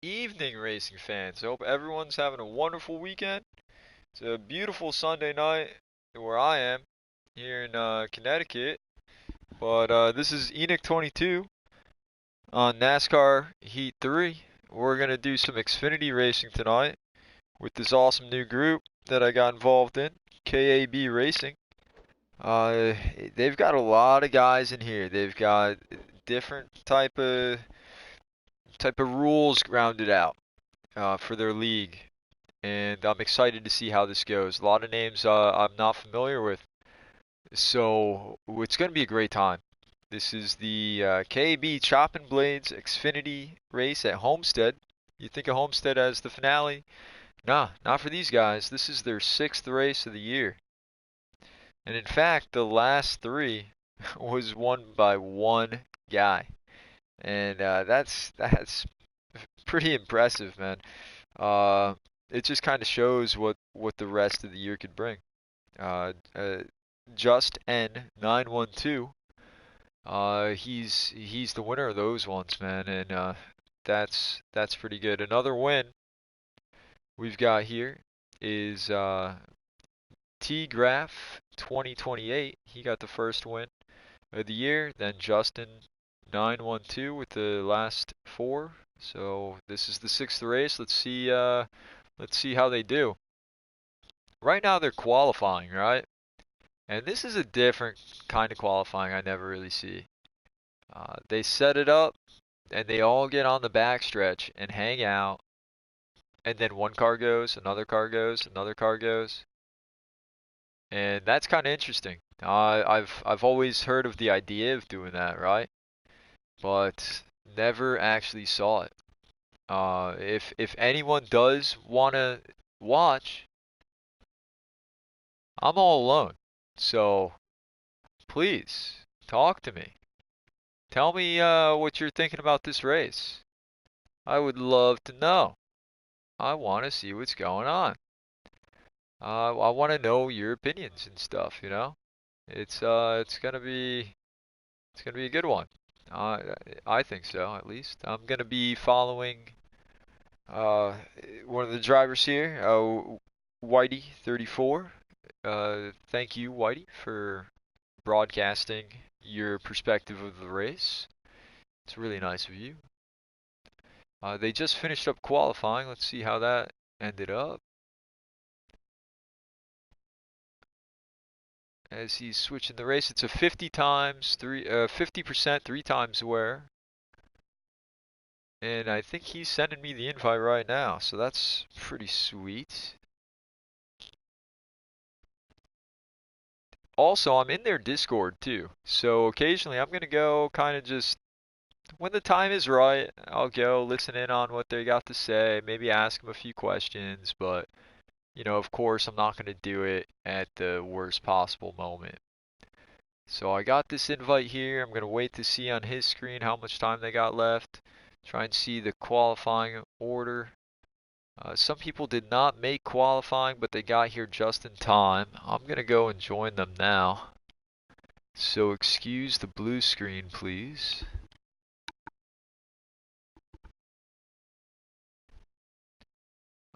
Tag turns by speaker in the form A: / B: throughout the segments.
A: evening, racing fans. I hope everyone's having a wonderful weekend. It's a beautiful Sunday night where I am here in Connecticut. But this is Enoch 22 on NASCAR Heat 3. We're going to do some Xfinity racing tonight with this awesome new group that I got involved in, KAB Racing. Uh, they've got a lot of guys in here. They've got different type of rules rounded out for their league, and I'm excited to see how this goes. A lot of names I'm not familiar with, so it's going to be a great time. This is the KAB Choppin Blades Xfinity race at Homestead. You think of Homestead as the finale? Nah, not for these guys. This is their sixth race of the year. And in fact, the last three was won by one guy. And that's pretty impressive, man. Uh, it just kind of shows what the rest of the year could bring. Just N912. He's the winner of those ones, man, and that's pretty good. Another win we've got here is T Graph 2028. He got the first win of the year. Then Justin 912 with the last four. So this is the sixth race. Let's see how they do. Right now they're qualifying, right? And this is a different kind of qualifying I never really see. They set it up and they all get on the backstretch and hang out. And then one car goes, another car goes, another car goes. And that's kind of interesting. I've always heard of the idea of doing that, right? But never actually saw it. If anyone does want to watch, I'm all alone. So please talk to me. Tell me what you're thinking about this race. I would love to know. I want to see what's going on. I want to know your opinions and stuff, you know? It's gonna be a good one. Uh, I think so, at least. I'm gonna be following uh, one of the drivers here, Whitey 34. Thank you, Whitey, for broadcasting your perspective of the race. It's really nice of you. They just finished up qualifying. Let's see how that ended up. As he's switching the race, it's a 50% three times wear. And I think he's sending me the invite right now, so that's pretty sweet. Also, I'm in their Discord too, so occasionally I'm gonna go kind of just when the time is right, I'll go listen in on what they got to say, maybe ask them a few questions, but you know, of course, I'm not gonna do it at the worst possible moment. So I got this invite here. I'm gonna wait to see on his screen how much time they got left. Try and see the qualifying order. Some people did not make qualifying, but they got here just in time. I'm gonna go and join them now. So excuse the blue screen, please.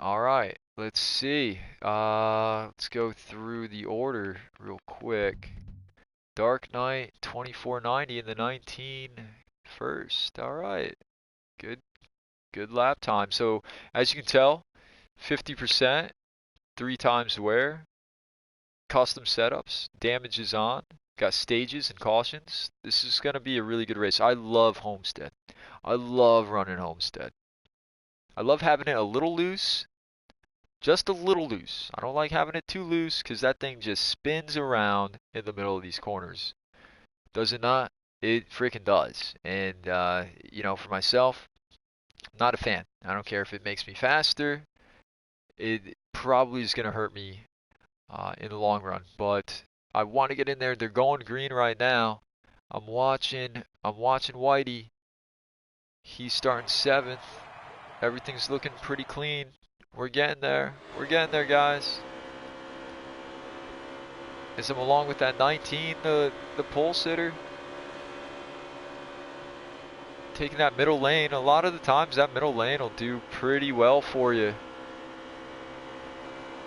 A: Alright, let's see. Let's go through the order real quick. Dark Knight 2490 in the 19 first. Alright, good good lap time. So as you can tell, 50%, three times wear, custom setups, damage is on, got stages and cautions. This is going to be a really good race. I love Homestead. I love running Homestead. I love having it a little loose, just a little loose. I don't like having it too loose because that thing just spins around in the middle of these corners. Does it not? It freaking does. And, you know, for myself, not a fan. I don't care if it makes me faster. It probably is going to hurt me in the long run. But I want to get in there. They're going green right now. I'm watching Whitey. He's starting seventh. Everything's looking pretty clean. We're getting there. We're getting there, guys. As I'm along with that 19, the pole sitter. taking that middle lane. A lot of the times that middle lane will do pretty well for you,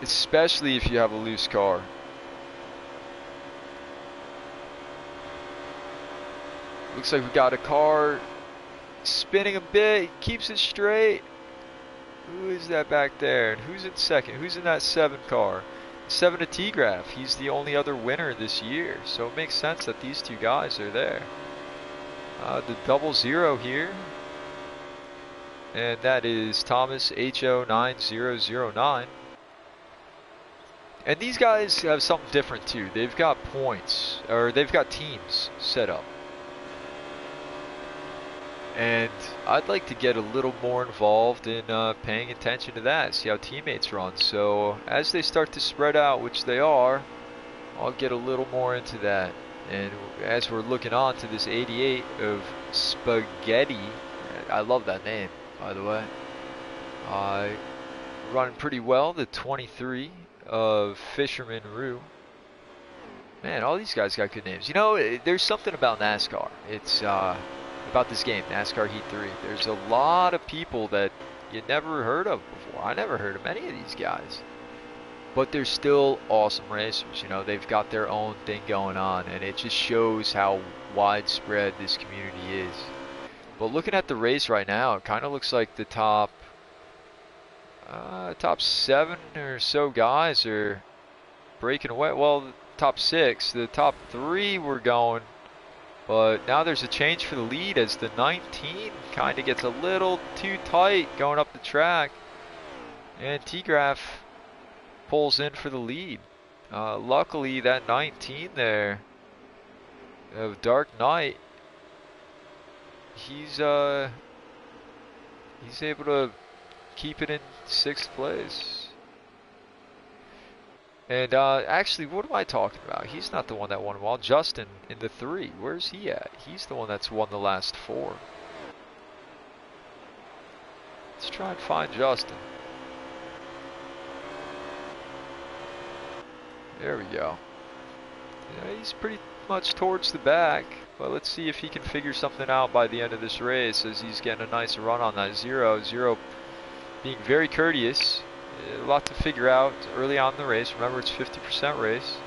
A: especially if you have a loose car. Looks like we got a car spinning a bit, keeps it straight. Who is that back there? And who's in second? Who's in that 7 car? 7 to T-Graph. He's the only other winner this year, so it makes sense that these 2 guys are there. The 00 here, and that is Thomas HO9009. And these guys have something different too. They've got points, or they've got teams set up. And I'd like to get a little more involved in paying attention to that, see how teammates run. So as they start to spread out, which they are, I'll get a little more into that. And as we're looking on to this 88 of Spaghetti, I love that name, by the way. Running pretty well, the 23 of Fisherman Rue. Man, all these guys got good names. You know, there's something about NASCAR. It's about this game, NASCAR Heat 3. There's a lot of people that you never heard of before. I never heard of any of these guys. But they're still awesome racers. You know, they've got their own thing going on, and it just shows how widespread this community is. But looking at the race right now, it kind of looks like the top 7 or so guys are breaking away. Well, the top 6, the top 3 were going. But now there's a change for the lead as the 19 kind of gets a little too tight going up the track. And T-Graph pulls in for the lead. Luckily, that 19 there of Dark Knight, he's able to keep it in 6th place. And actually, what am I talking about? He's not the one that won them all. Justin in the 3. Where's he at? He's the one that's won the last 4. Let's try and find Justin. There we go. Yeah, he's pretty much towards the back. But let's see if he can figure something out by the end of this race, as he's getting a nice run on that 0. 0 being very courteous. A lot to figure out early on in the race. Remember, it's 50% race.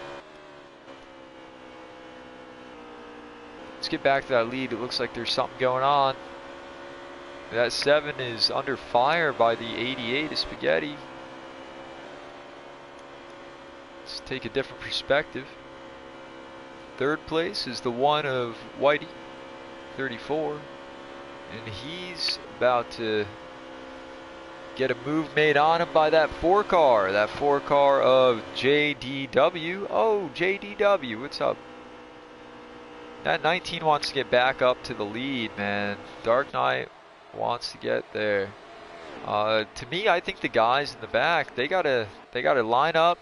A: Let's get back to that lead. It looks like there's something going on. That 7 is under fire by the 88 of Spaghetti. Let's take a different perspective. 3rd place is the 1 of Whitey, 34. And he's about to get a move made on him by that 4 car. That 4 car of JDW. Oh, JDW, what's up? That 19 wants to get back up to the lead, man. Dark Knight wants to get there. To me, I think the guys in the back, they gotta line up,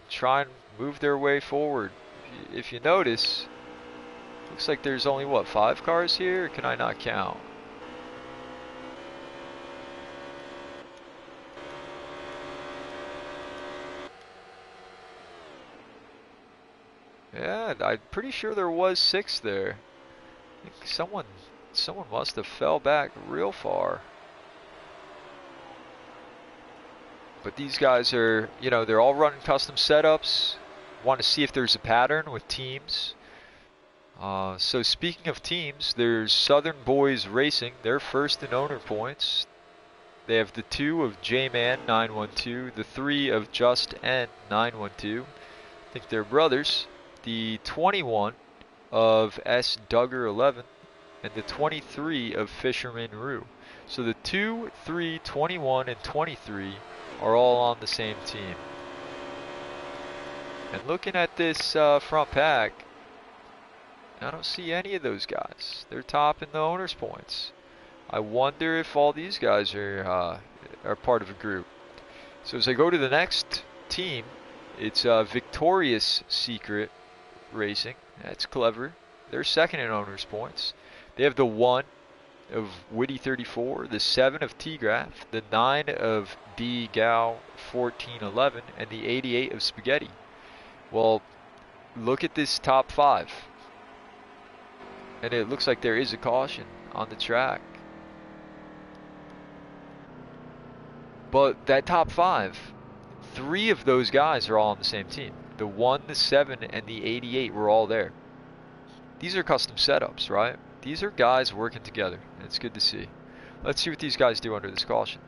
A: try and move their way forward. If you notice, looks like there's only, what, 5 cars here? Or can I not count? Yeah, I'm pretty sure there was 6 there. I think someone must have fell back real far. But these guys are, you know, they're all running custom setups. Want to see if there's a pattern with teams. So speaking of teams, there's Southern Boys Racing. They're first in owner points. They have the 2 of J-Man 912, the 3 of Just N 912. I think they're brothers. The 21 of S. Duggar 11, and the 23 of Fisherman Rue. So the 2, 3, 21, and 23 are all on the same team. And looking at this front pack, I don't see any of those guys. They're top in the owner's points. I wonder if all these guys are part of a group. So as I go to the next team, it's Victorious Secret Racing. That's clever. They're second in owner's points. They have the 1 of Witty 34, the 7 of T-Graph, the 9 of D. Gow 1411, and the 88 of Spaghetti. Well, look at this top 5. And it looks like there is a caution. on the track. But that top 5, 3 of those guys are all on the same team. The 1, the 7, and the 88 were all there. These are custom setups, right? These are guys working together, and it's good to see. Let's see what these guys do under this caution.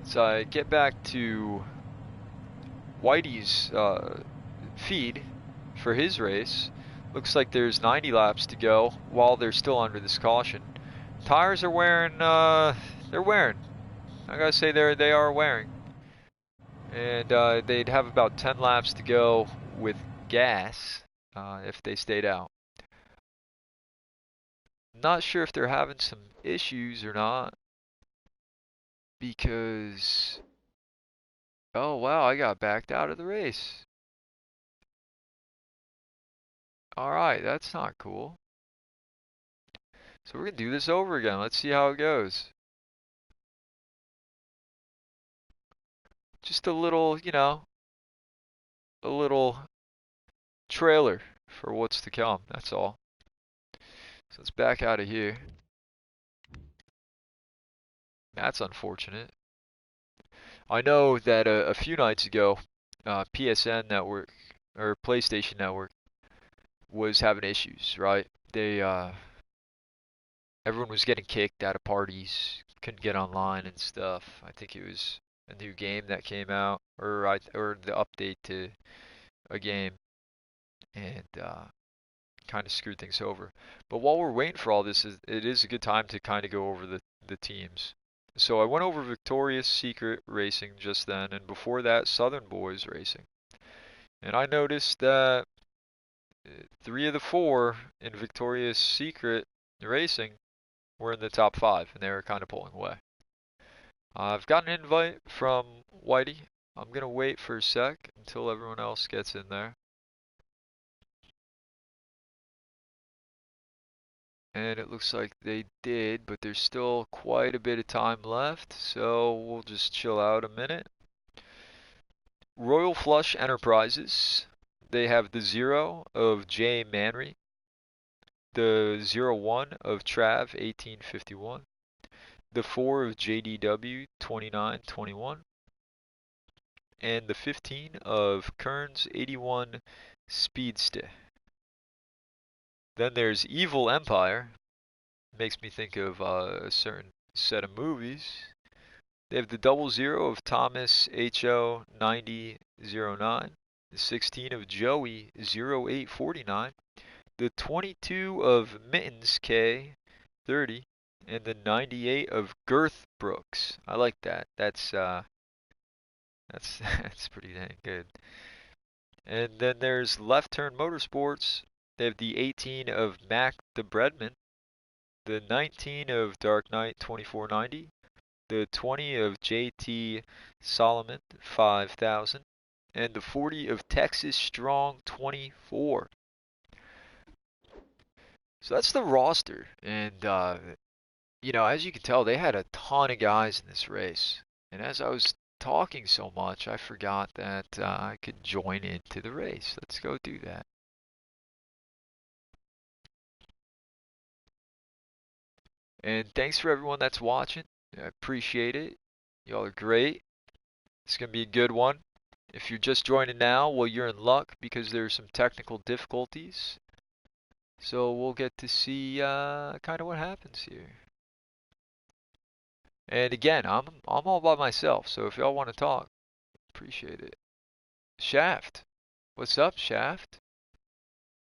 A: So I get back to Whitey's feed for his race. Looks like there's 90 laps to go while they're still under this caution. Tires are wearing, they're wearing. I gotta say they are wearing. And they'd have about 10 laps to go with gas if they stayed out. Not sure if they're having some issues or not, because, oh wow, I got backed out of the race. Alright, that's not cool. So we're gonna do this over again. Let's see how it goes. Just a little, you know, a little trailer for what's to come, that's all. So let's back out of here. That's unfortunate. I know that a few nights ago, PSN Network, or PlayStation Network, was having issues, right? Everyone was getting kicked out of parties, couldn't get online and stuff. I think it was a new game that came out, or the update to a game, and kind of screwed things over. But while we're waiting for all this, it is a good time to kind of go over the teams. So I went over Victoria's Secret Racing just then, and before that, Southern Boys Racing. And I noticed that 3 of the 4 in Victoria's Secret Racing were in the top 5, and they were kind of pulling away. I've got an invite from Whitey. I'm going to wait for a sec until everyone else gets in there. And it looks like they did, but there's still quite a bit of time left, so we'll just chill out a minute. Royal Flush Enterprises, they have the 0 of Jay Manry, the 01 of Trav 1851, the 4 of JDW 2921, and the 15 of Kearns 81 Speedster. Then there's Evil Empire. Makes me think of a certain set of movies. They have the 00 of Thomas HO 9009, the 16 of Joey 0849, the 22 of Mittens K 30, and the 98 of Girth Brooks. I like that. That's that's pretty dang good. And then there's Left Turn Motorsports. They have the 18 of Mac the Breadman, the 19 of Dark Knight 2490, the 20 of JT Solomon 5000, and the 40 of Texas Strong 24. So that's the roster, and you know, as you can tell, they had a ton of guys in this race. And as I was talking so much, I forgot that I could join into the race. Let's go do that. And thanks for everyone that's watching. I appreciate it. Y'all are great. It's going to be a good one. If you're just joining now, well, you're in luck because there's some technical difficulties. So we'll get to see kind of what happens here. And again, I'm all by myself, so if y'all want to talk, appreciate it. Shaft. What's up, Shaft?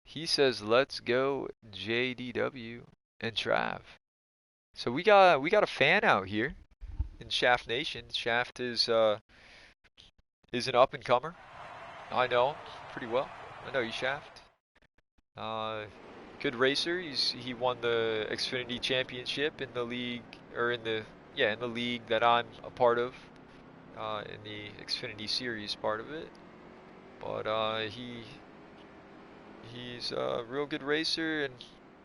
A: He says, "Let's go JDW and Trav." So we got a fan out here in Shaft Nation. Shaft is an up and comer. I know him pretty well. I know you, Shaft. Good racer. He won the Xfinity Championship in the league, or in the league that I'm a part of, in the Xfinity Series part of it. But he's a real good racer, and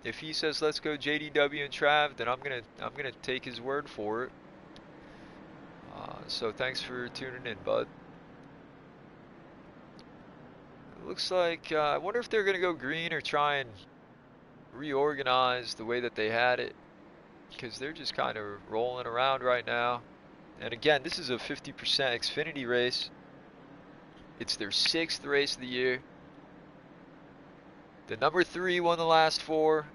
A: if he says let's go JDW and Trav, then I'm gonna take his word for it. So thanks for tuning in, bud. It looks like, I wonder if they're going to go green or try and reorganize the way that they had it, because they're just kind of rolling around right now. And again, this is a 50% Xfinity race. It's their 6th race of the year. The number 3 won the last 4.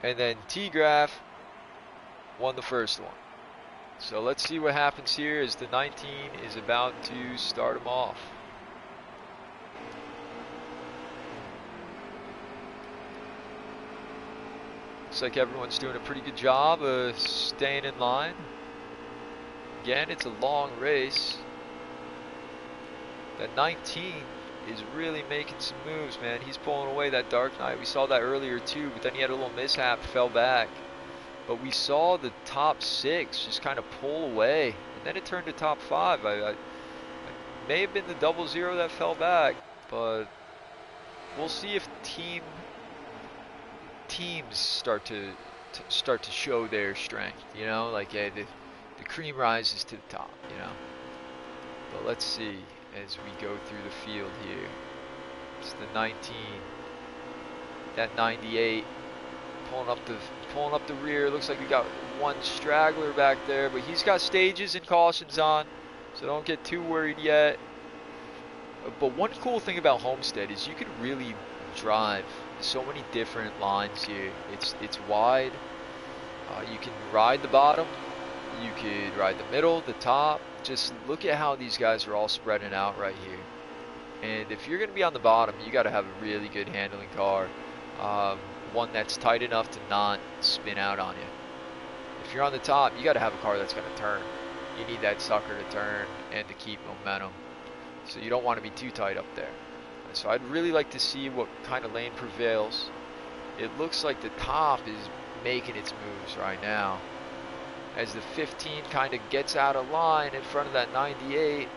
A: And then T-Graph won the first one. So let's see what happens here as the 19 is about to start them off. Looks like everyone's doing a pretty good job of staying in line. Again, it's a long race. That 19 is really making some moves, man. He's pulling away that Dark Knight. We saw that earlier too, but then he had a little mishap, fell back. But we saw the top 6 just kind of pull away, and then it turned to top 5. I may have been the 00 that fell back, but we'll see if teams start to show their strength. You know, like the cream rises to the top. You know, but let's see as we go through the field here. It's the 19, that 98. Pulling up the rear. Looks like we got one straggler back there, but he's got stages and cautions on, so don't get too worried yet. But one cool thing about Homestead is you can really drive so many different lines here. It's wide. You can ride the bottom. You could ride the middle, the top. Just look at how these guys are all spreading out right here. And if you're going to be on the bottom, you got to have a really good handling car. One that's tight enough to not spin out on you. If you're on the top, you got to have a car that's going to turn. You need that sucker to turn and to keep momentum. So you don't want to be too tight up there. So I'd really like to see what kind of lane prevails. It looks like the top is making its moves right now. As the 15 kind of gets out of line in front of that 98.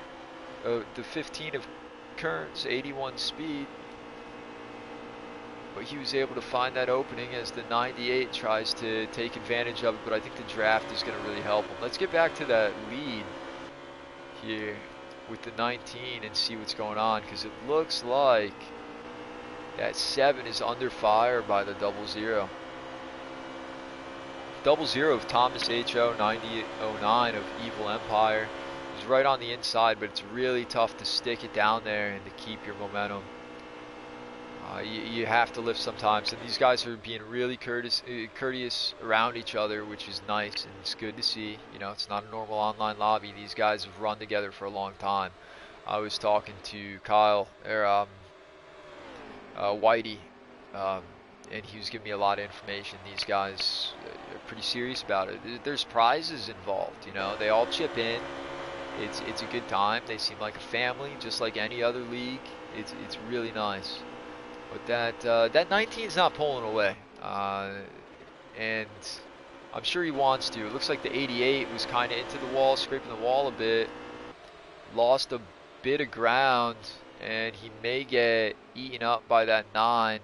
A: The 15 of Kern's 81 speed. But he was able to find that opening as the 98 tries to take advantage of it, but I think the draft is going to really help him. Let's get back to that lead here with the 19 and see what's going on, because it looks like that 7 is under fire by the 00. 00 of Thomas H.O. 9009 of Evil Empire is right on the inside, but it's really tough to stick it down there and to keep your momentum. You have to lift sometimes, and these guys are being really courteous around each other, which is nice, and it's good to see. You know, it's not a normal online lobby. These guys have run together for a long time. I was talking to Kyle, Whitey, and he was giving me a lot of information. These guys are pretty serious about it. There's prizes involved, you know. They all chip in. It's a good time. They seem like a family, just like any other league. It's really nice. But that 19 is not pulling away, and I'm sure he wants to. It looks like the 88 was kind of into the wall, scraping the wall a bit, lost a bit of ground, and he may get eaten up by that 9.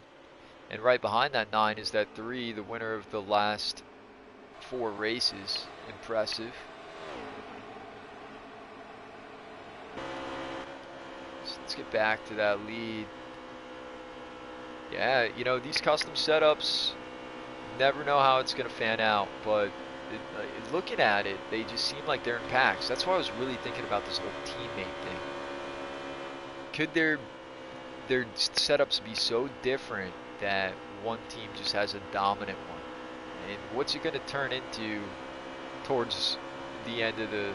A: And right behind that 9 is that 3, the winner of the last 4 races. Impressive. So let's get back to that lead. Yeah, you know, these custom setups, never know how it's going to fan out, but looking at it, they just seem like they're in packs. That's why I was really thinking about this whole teammate thing. Could their setups be so different that one team just has a dominant one? And what's it going to turn into towards the end of a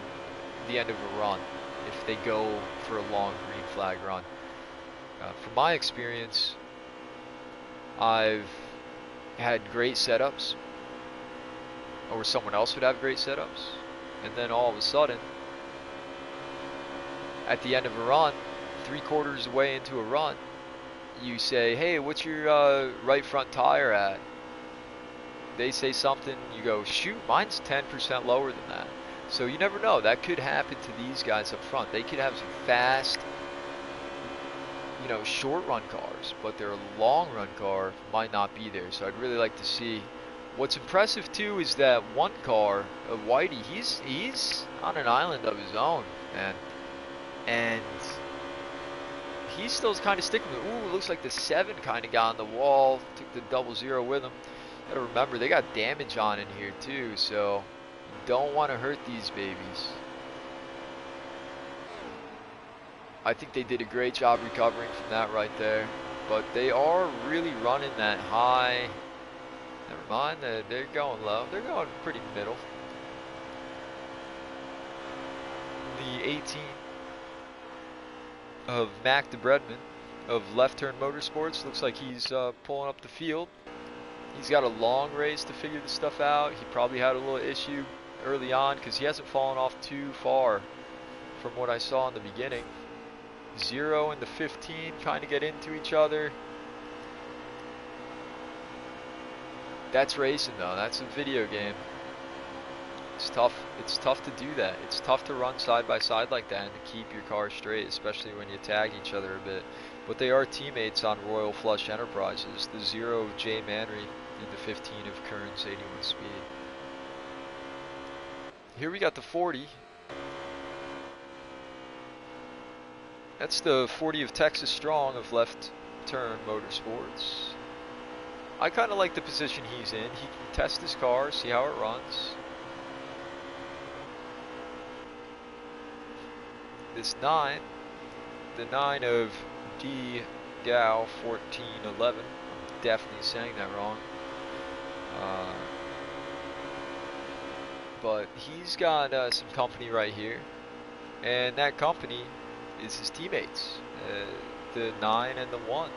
A: run if they go for a long green flag run? From my experience, I've had great setups, or someone else would have great setups, and then all of a sudden, at the end of a run, 3/4 way into a run, you say, hey, what's your right front tire at? They say something, you go, shoot, mine's 10% lower than that. So you never know, that could happen to these guys up front. They could have some fast, you know, short run cars, but their long run car might not be there. So I'd really like to see. What's impressive too is that one car, Whitey, he's on an island of his own, man. And he's still kind of sticking with it. Ooh, it looks like the 7 kind of got on the wall. Took the 00 with him. Gotta remember, they got damage on in here too, so you don't want to hurt these babies. I think they did a great job recovering from that right there. But they are really running that high. Never mind, they're going low. They're going pretty middle. The 18 of Mac DeBredman of Left Turn Motorsports. Looks like he's pulling up the field. He's got a long race to figure this stuff out. He probably had a little issue early on because he hasn't fallen off too far from what I saw in the beginning. 0 and the 15 kind of get into each other. That's racing though. That's a video game. It's tough. It's tough to do that. It's tough to run side by side like that and to keep your car straight, especially when you tag each other a bit. But they are teammates on Royal Flush Enterprises. The 0 of Jay Manry and the 15 of Kearns 81 Speed. Here we got the 40. That's the 40 of Texas Strong of Left Turn Motorsports. I kind of like the position he's in. He can test his car, see how it runs. This 9, the 9 of D. Gow 1411. I'm definitely saying that wrong. But he's got some company right here, and that company is his teammates, the 9 and the 1.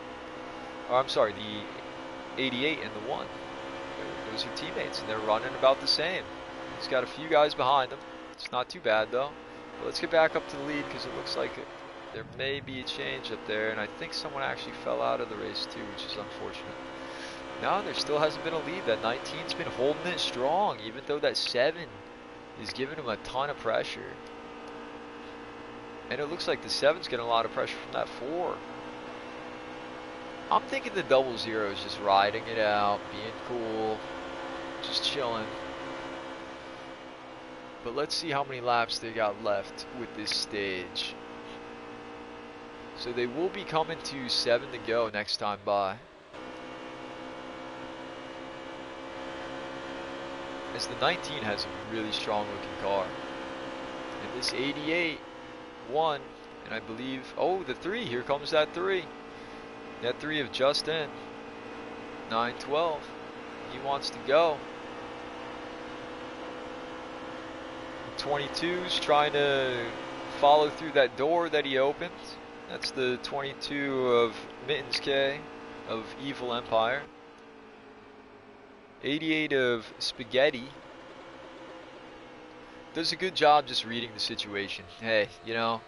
A: Oh, I'm sorry, the 88 and the 1. Those are teammates, and they're running about the same. He's got a few guys behind him. It's not too bad though. But let's get back up to the lead because it looks like there may be a change up there, and I think someone actually fell out of the race too, which is unfortunate. No, there still hasn't been a lead. That 19's been holding it strong, even though that 7 is giving him a ton of pressure. And it looks like the 7's getting a lot of pressure from that 4. I'm thinking the 00 is just riding it out, being cool, just chilling. But let's see how many laps they got left with this stage. So they will be coming to 7 to go next time by. As the 19 has a really strong looking car. And this 88 won, and I believe, oh, the 3, here comes that 3. That 3 of Justin, 912, he wants to go. 22's trying to follow through that door that he opened. That's the 22 of Mittens K of Evil Empire. 88 of Spaghetti does a good job just reading the situation. Hey, you know,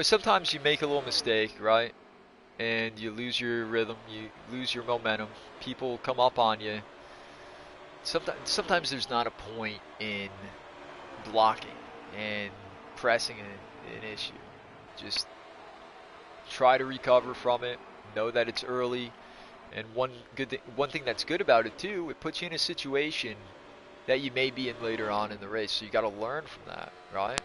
A: sometimes you make a little mistake, right? And you lose your rhythm, you lose your momentum. People come up on you. Sometimes there's not a point in blocking and pressing an issue. Just try to recover from it. Know that it's early. And one thing that's good about it too, it puts you in a situation that you may be in later on in the race. So you got to learn from that, right?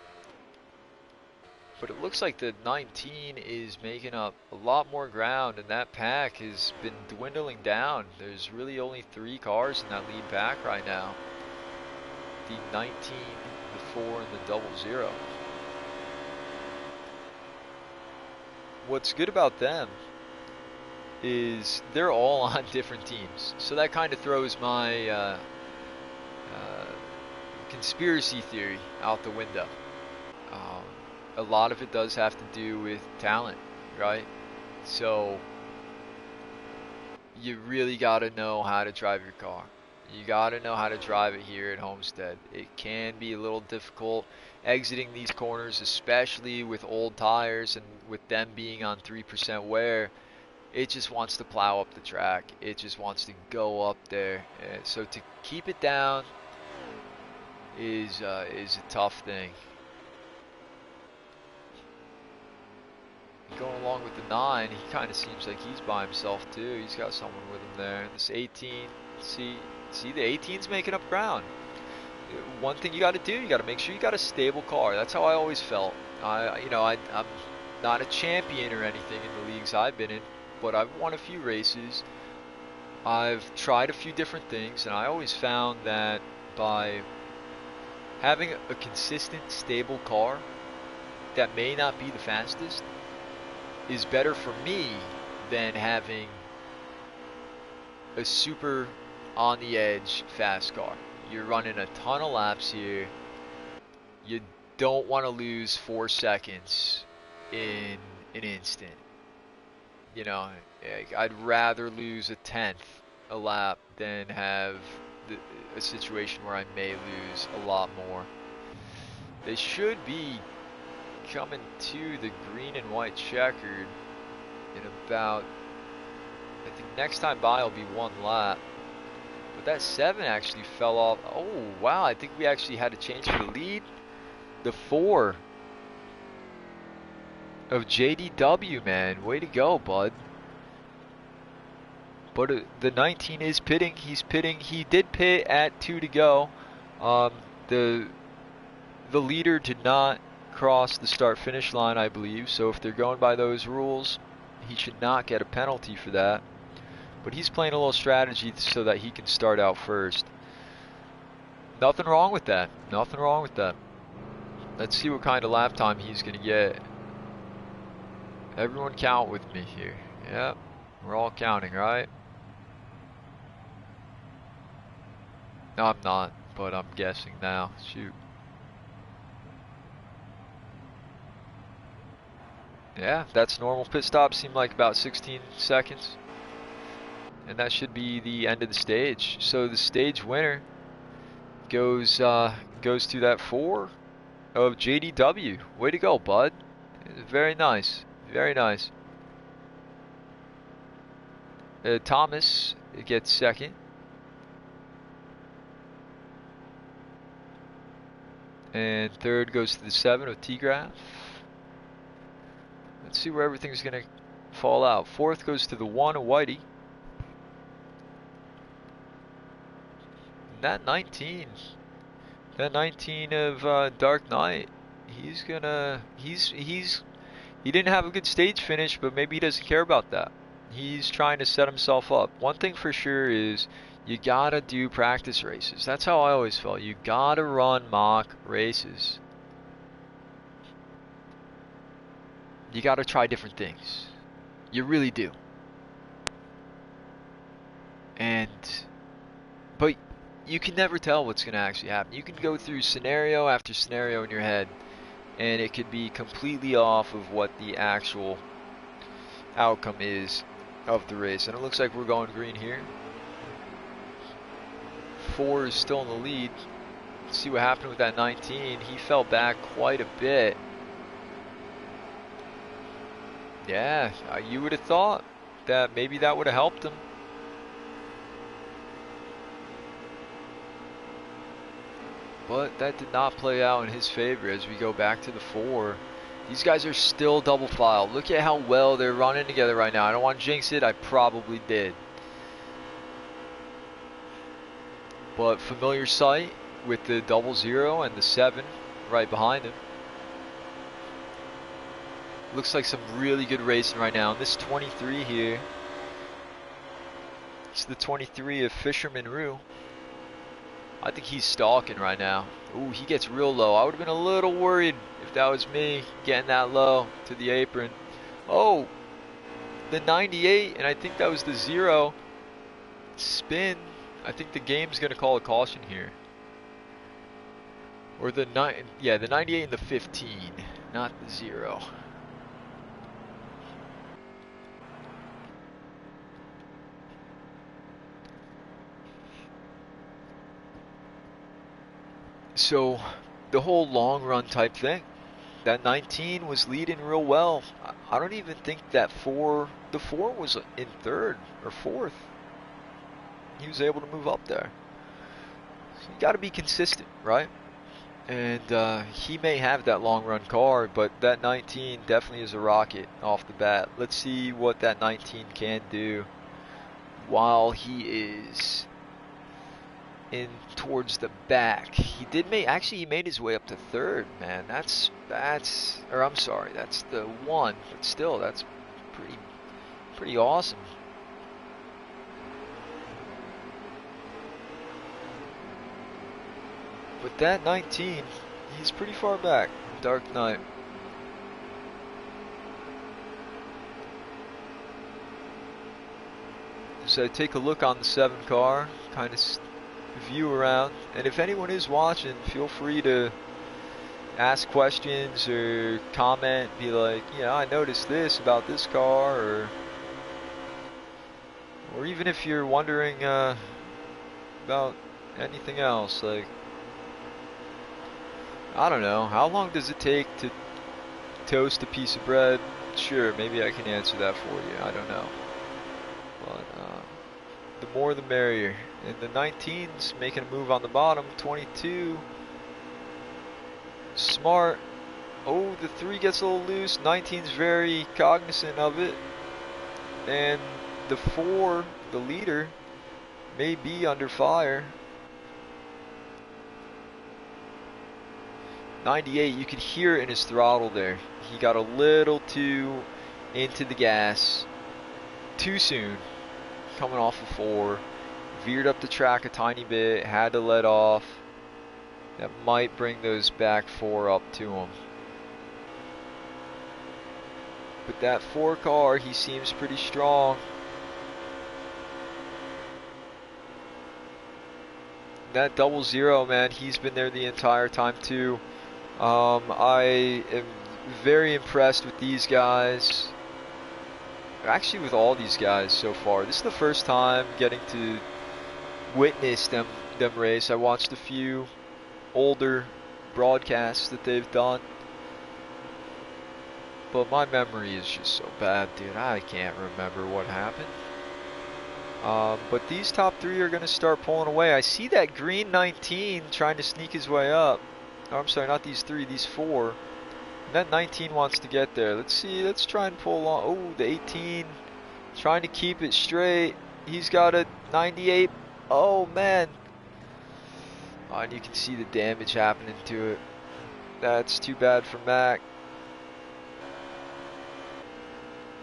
A: But it looks like the 19 is making up a lot more ground, and that pack has been dwindling down. There's really only 3 cars in that lead pack right now. The 19, the 4, and the 00. What's good about them is they're all on different teams. So that kind of throws my conspiracy theory out the window. A lot of it does have to do with talent, right? So you really got to know how to drive your car. You got to know how to drive it here at Homestead. It can be a little difficult exiting these corners, especially with old tires and with them being on 3% wear. It just wants to plow up the track. It just wants to go up there. So to keep it down is a tough thing. Going along with the 9, he kind of seems like he's by himself too. He's got someone with him there. This 18, see the 18's making up ground. One thing you got to do, you got to make sure you got a stable car. That's how I always felt. I'm not a champion or anything in the leagues I've been in, but I've won a few races. I've tried a few different things, and I always found that by having a consistent, stable car that may not be the fastest is better for me than having a super on the edge fast car. You're running a ton of laps here. You don't want to lose 4 seconds in an instant. You know, I'd rather lose a tenth a lap than have a situation where I may lose a lot more. They should be coming to the green and white checkered in about, I think next time by will be 1 lap. But that 7 actually fell off. Oh wow, I think we actually had to change for the lead. The 4 of JDW, man, way to go, bud. But the 19 is pitting. He's pitting. He did pit at 2 to go. The leader did not cross the start-finish line, I believe. So if they're going by those rules, he should not get a penalty for that. But he's playing a little strategy so that he can start out first. Nothing wrong with that. Nothing wrong with that. Let's see what kind of lap time he's going to get. Everyone count with me here. Yep, we're all counting, right? No, I'm not, but I'm guessing now. Shoot. Yeah, that's normal pit stop. Seemed like about 16 seconds. And that should be the end of the stage. So the stage winner goes to that 4 of JDW. Way to go, bud. Very nice. Very nice. Thomas gets second. And third goes to the 7 of T-Graph. Let's see where everything's going to fall out. Fourth goes to the 1 of Whitey. And that 19 of Dark Knight, he didn't have a good stage finish, but maybe he doesn't care about that. He's trying to set himself up. One thing for sure is you gotta do practice races. That's how I always felt. You gotta run mock races. You gotta try different things. You really do. But you can never tell what's gonna actually happen. You can go through scenario after scenario in your head, and it could be completely off of what the actual outcome is of the race. And it looks like we're going green here. 4 is still in the lead. Let's see what happened with that 19. He fell back quite a bit. Yeah, you would have thought that maybe that would have helped him. But that did not play out in his favor as we go back to the 4. These guys are still double file. Look at how well they're running together right now. I don't want to jinx it. I probably did. But familiar sight with the 00 and the 7 right behind him. Looks like some really good racing right now. And this 23 here, it's the 23 of Fisherman Rue. I think he's stalking right now. Ooh, he gets real low. I would have been a little worried if that was me getting that low to the apron. Oh, the 98, and I think that was the 0 spin. I think the game's going to call a caution here. Or the 98 and the 15, not the 0. So, the whole long run type thing, that 19 was leading real well. I don't even think that the 4 was in 3rd or 4th. He was able to move up there. So you got to be consistent, right? And he may have that long run car, but that 19 definitely is a rocket off the bat. Let's see what that 19 can do while he is in towards the back. He did make, actually he made his way up to third, man. Or I'm sorry, that's the one, but still, that's pretty awesome. But that 19, he's pretty far back. Dark Knight. So take a look on the 7 car, kind of view around, and if anyone is watching, feel free to ask questions or comment, be like, yeah, I noticed this about this car, or even if you're wondering about anything else, like, I don't know, how long does it take to toast a piece of bread? Sure, maybe I can answer that for you, I don't know. But the more the merrier. And the 19's making a move on the bottom. 22. Smart. Oh, the 3 gets a little loose. 19's very cognizant of it. And the 4, the leader, may be under fire. 98, you could hear it in his throttle there. He got a little too into the gas too soon. Coming off of 4, veered up the track a tiny bit, had to let off. That might bring those back 4 up to him. But that 4 car, he seems pretty strong. That 00, man, he's been there the entire time too. I am very impressed with these guys. Actually with all these guys so far. This is the first time getting to witness them race. I watched a few older broadcasts that they've done, but my memory is just so bad, dude. I can't remember what happened. But these top 3 are going to start pulling away. I see that green 19 trying to sneak his way up. Oh, I'm sorry, not these 3, these 4. And that 19 wants to get there. Let's see, let's try and pull along. Oh, the 18 trying to keep it straight. He's got a 98. Oh, man. Oh, and you can see the damage happening to it. That's too bad for Mac.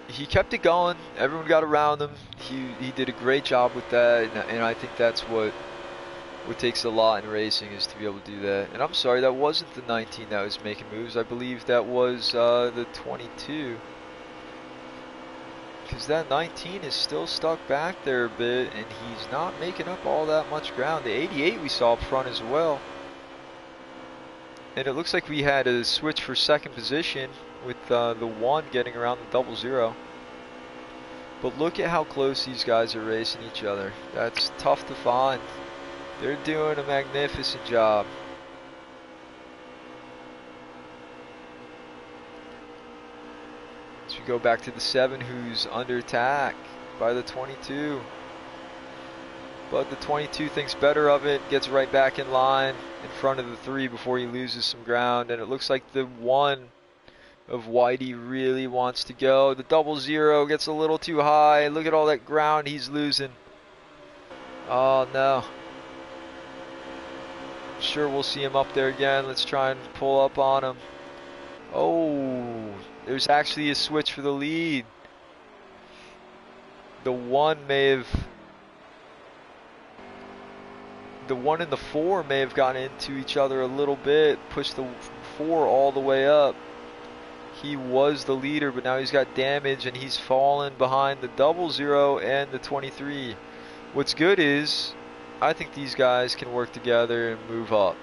A: He kept it going. Everyone got around him. He did a great job with that, and I think that's what takes a lot in racing, is to be able to do that. And I'm sorry, that wasn't the 19 that was making moves. I believe that was the 22. Because that 19 is still stuck back there a bit, and he's not making up all that much ground. The 88 we saw up front as well. And it looks like we had a switch for second position with the 1 getting around the 00. But look at how close these guys are racing each other. That's tough to find. They're doing a magnificent job. As we go back to the 7, who's under attack by the 22. But the 22 thinks better of it, gets right back in line in front of the 3 before he loses some ground. And it looks like the 1 of Whitey really wants to go. The 00 gets a little too high. Look at all that ground he's losing. Oh no. Sure, we'll see him up there again. Let's try and pull up on him. Oh, there's actually a switch for the lead. The 1 may have... The 1 and the 4 may have gotten into each other a little bit. Pushed the 4 all the way up. He was the leader, but now he's got damage and he's fallen behind the 00 and the 23. What's good is, I think these guys can work together and move up.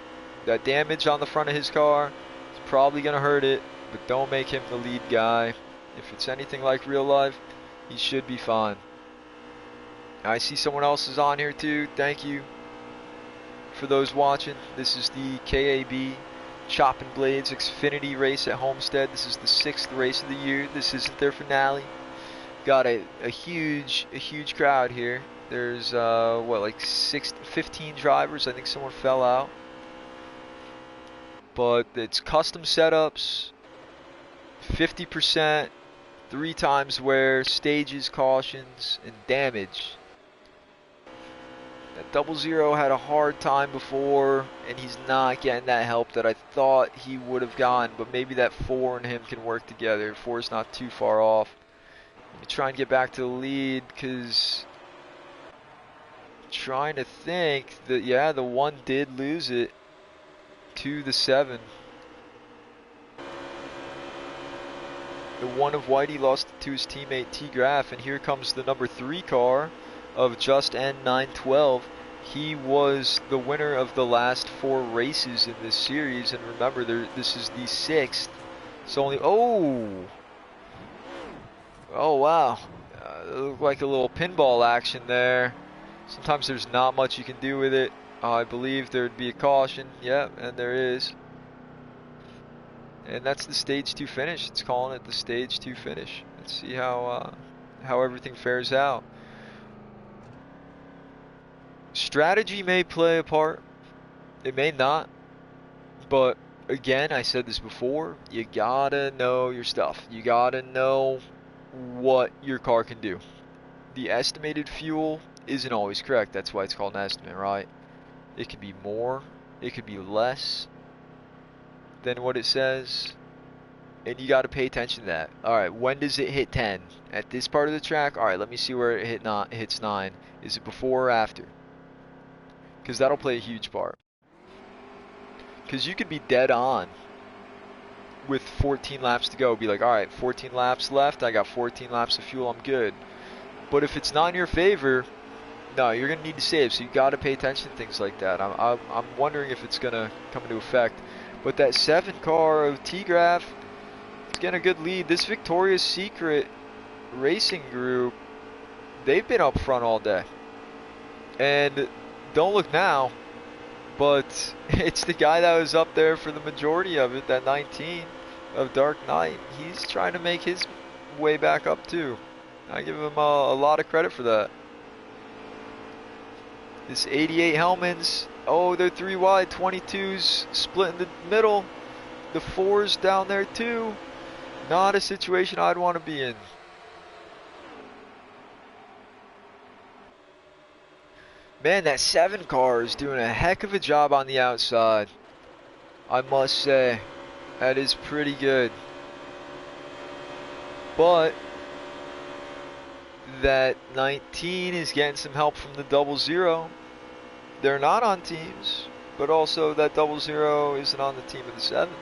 A: That damage on the front of his car is probably going to hurt it, but don't make him the lead guy. If it's anything like real life, he should be fine. I see someone else is on here too. Thank you for those watching. This is the KAB Choppin Bladez Xfinity race at Homestead. This is the 6th race of the year. This isn't their finale. Got a huge crowd here. There's what, like 15 drivers. I think someone fell out. But it's custom setups, 50%, 3 times wear, stages, cautions, and damage. Double Zero had a hard time before, and he's not getting that help that I thought he would have gotten, but maybe that 4 and him can work together. 4 is not too far off. Let me try and get back to the lead, because trying to think that, yeah, the 1 did lose it to the 7. The 1 of Whitey lost it to his teammate T Graf, and here comes the number 3 car of Just N912. He was the winner of the last 4 races in this series, and remember, this is the 6th. So only, oh wow, it looked like a little pinball action there. Sometimes there's not much you can do with it. I believe there'd be a caution, yeah, and there is. And that's the stage 2 finish. It's calling it the stage 2 finish. Let's see how everything fares out. Strategy may play a part, it may not, but again, I said this before, you gotta know your stuff. You gotta know what your car can do. The estimated fuel isn't always correct. That's why it's called an estimate, right? It could be more, it could be less than what it says, and you gotta pay attention to that. Alright, when does it hit 10? At this part of the track? Alright, let me see where it hits 9. Is it before or after? Because that'll play a huge part. Because you could be dead on with 14 laps to go. Be like, alright, 14 laps left, I got 14 laps of fuel, I'm good. But if it's not in your favor, no, you're going to need to save. So you got to pay attention to things like that. I'm wondering if it's going to come into effect. But that 7 car of T-Graf, it's getting a good lead. This Victoria's Secret racing group, they've been up front all day. And don't look now, but it's the guy that was up there for the majority of it, that 19 of Dark Knight. He's trying to make his way back up too. I give him a lot of credit for that. This 88 Hellmans, oh, they're 3 wide, 22s split in the middle. The 4's down there too. Not a situation I'd want to be in. Man, that 7 car is doing a heck of a job on the outside. I must say, that is pretty good. But that 19 is getting some help from the 00. They're not on teams, but also that 00 isn't on the team of the 7.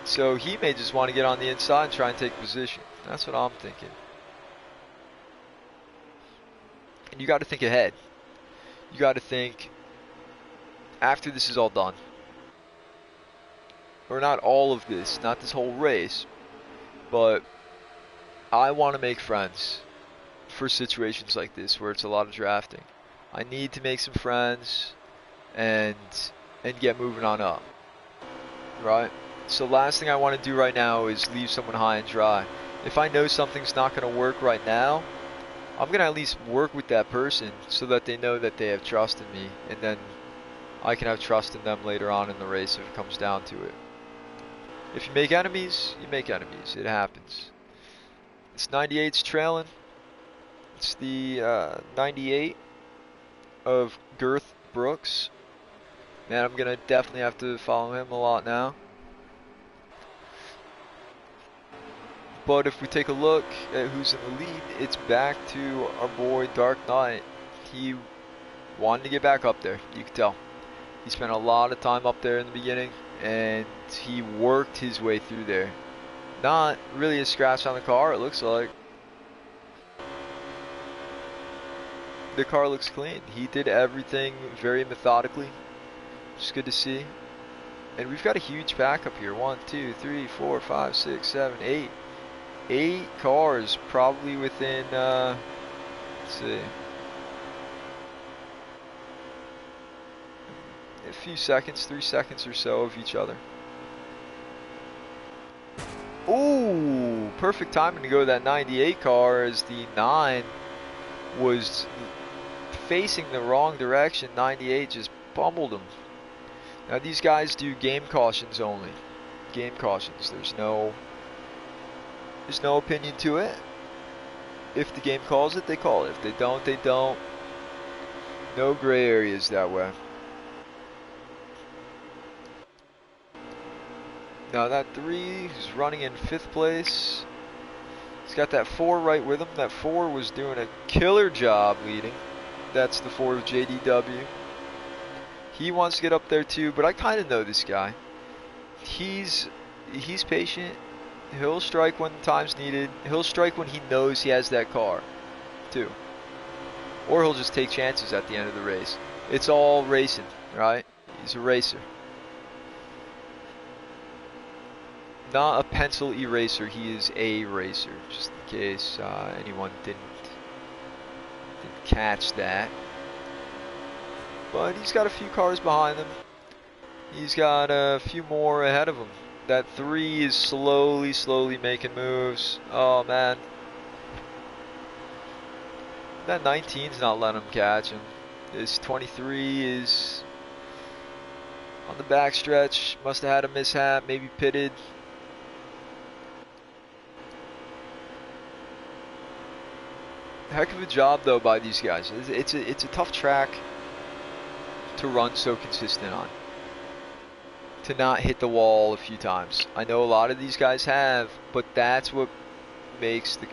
A: So he may just want to get on the inside and try and take position. That's what I'm thinking. And you got to think ahead. You got to think after this is all done. Or not all of this, not this whole race, but I want to make friends for situations like this where it's a lot of drafting. I need to make some friends and get moving on up, right? So last thing I want to do right now is leave someone high and dry. If I know something's not going to work right now, I'm going to at least work with that person so that they know that they have trust in me, and then I can have trust in them later on in the race if it comes down to it. If you make enemies, you make enemies. It happens. It's 98's trailing. It's the 98 of Girth Brooks. Man, I'm going to definitely have to follow him a lot now. But if we take a look at who's in the lead, it's back to our boy Dark Knight. He wanted to get back up there, you can tell. He spent a lot of time up there in the beginning, and he worked his way through there. Not really a scratch on the car, it looks like. The car looks clean. He did everything very methodically. It's good to see. And we've got a huge backup here. 1, 2, 3, 4, 5, 6, 7, 8. 8 cars probably within, let's see, a few seconds, 3 seconds or so of each other. Ooh, perfect timing to go to that 98 car as the 9 was facing the wrong direction. 98 just pummeled him. Now these guys do game cautions only. Game cautions. There's no opinion to it. If the game calls it, they call it. If they don't, they don't. No gray areas that way. Now that 3 is running in 5th place. He's got that 4 right with him. That 4 was doing a killer job leading. That's the 4 of JDW. He wants to get up there too, but I kind of know this guy. He's patient. He'll strike when time's needed. He'll strike when he knows he has that car too. Or he'll just take chances at the end of the race. It's all racing, right? He's a racer. Not a pencil eraser, he is a racer. Just in case anyone didn't catch that. But he's got a few cars behind him. He's got a few more ahead of him. That 3 is slowly making moves. Oh man. That 19's not letting him catch him. This 23 is on the backstretch. Must have had a mishap, maybe pitted. Heck of a job though by these guys. It's a tough track to run so consistent on. To not hit the wall a few times. I know a lot of these guys have, but that's what makes the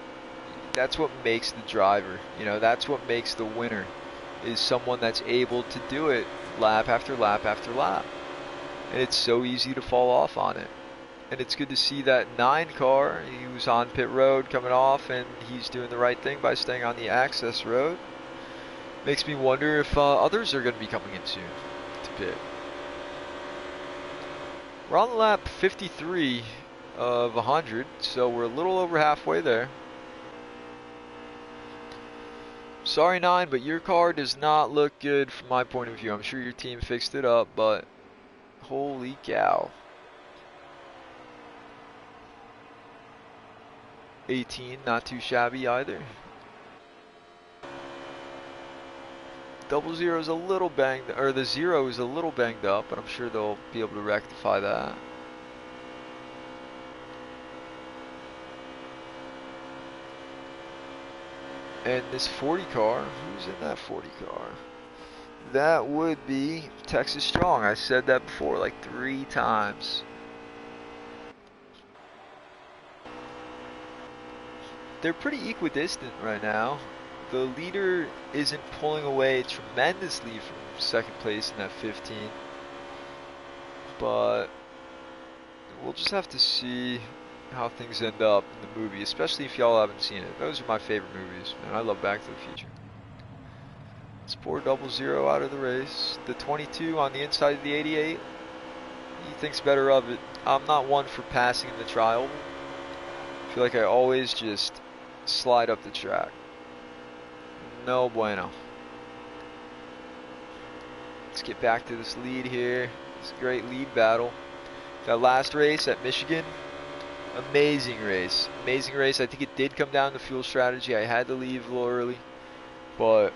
A: driver. You know, that's what makes the winner, is someone that's able to do it lap after lap after lap. And it's so easy to fall off on it. And it's good to see that 9 car, he was on pit road coming off, and he's doing the right thing by staying on the access road. Makes me wonder if others are going to be coming in soon to pit. We're on lap 53 of 100, so we're a little over halfway there. Sorry 9, but your car does not look good from my point of view. I'm sure your team fixed it up, but holy cow. 18, not too shabby either. 00 is a little banged, or the 0 is a little banged up, but I'm sure they'll be able to rectify that. And this 40 car, who's in that 40 car? That would be Texas Strong. I said that before like 3 times. They're pretty equidistant right now. The leader isn't pulling away tremendously from 2nd place in that 15. But we'll just have to see how things end up in the movie, especially if y'all haven't seen it. Those are my favorite movies, man. I love Back to the Future. It's 400 out of the race. The 22 on the inside of the 88. He thinks better of it. I'm not one for passing in the trial. I feel like I always just slide up the track. No bueno. Let's get back to this lead here. It's a great lead battle. That last race at Michigan, amazing race. Amazing race. I think it did come down to fuel strategy. I had to leave a little early. But